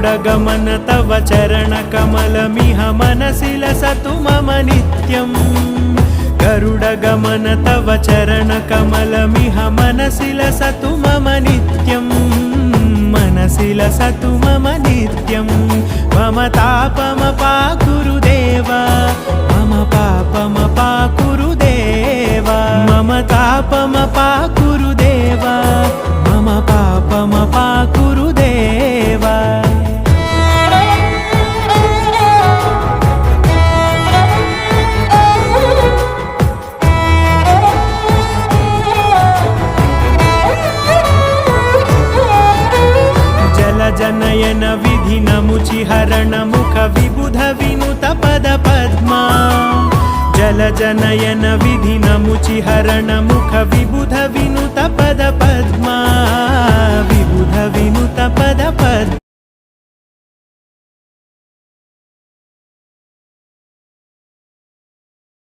गरुडगमन तव चरणकमलमिह मनसि लसतु मम नित्यम् गरुडगमन तव चरणकमलमिह मनसि लसतु मम नित्यम् मनसि लसतु मम नित्यम् मम तापमपाकुरुदेव मम पापमपाकुरुदेव मम तापमपाकुरुदेव मम पापमपाकुरुदेव जनयन विधिनमुचिहरण मुख विबुध विनुत पद पद्मा जलजनयन विधिनमुचिहरण मुख विबुध विनुत पद पद्मा विबुध विनुत पद पद्मा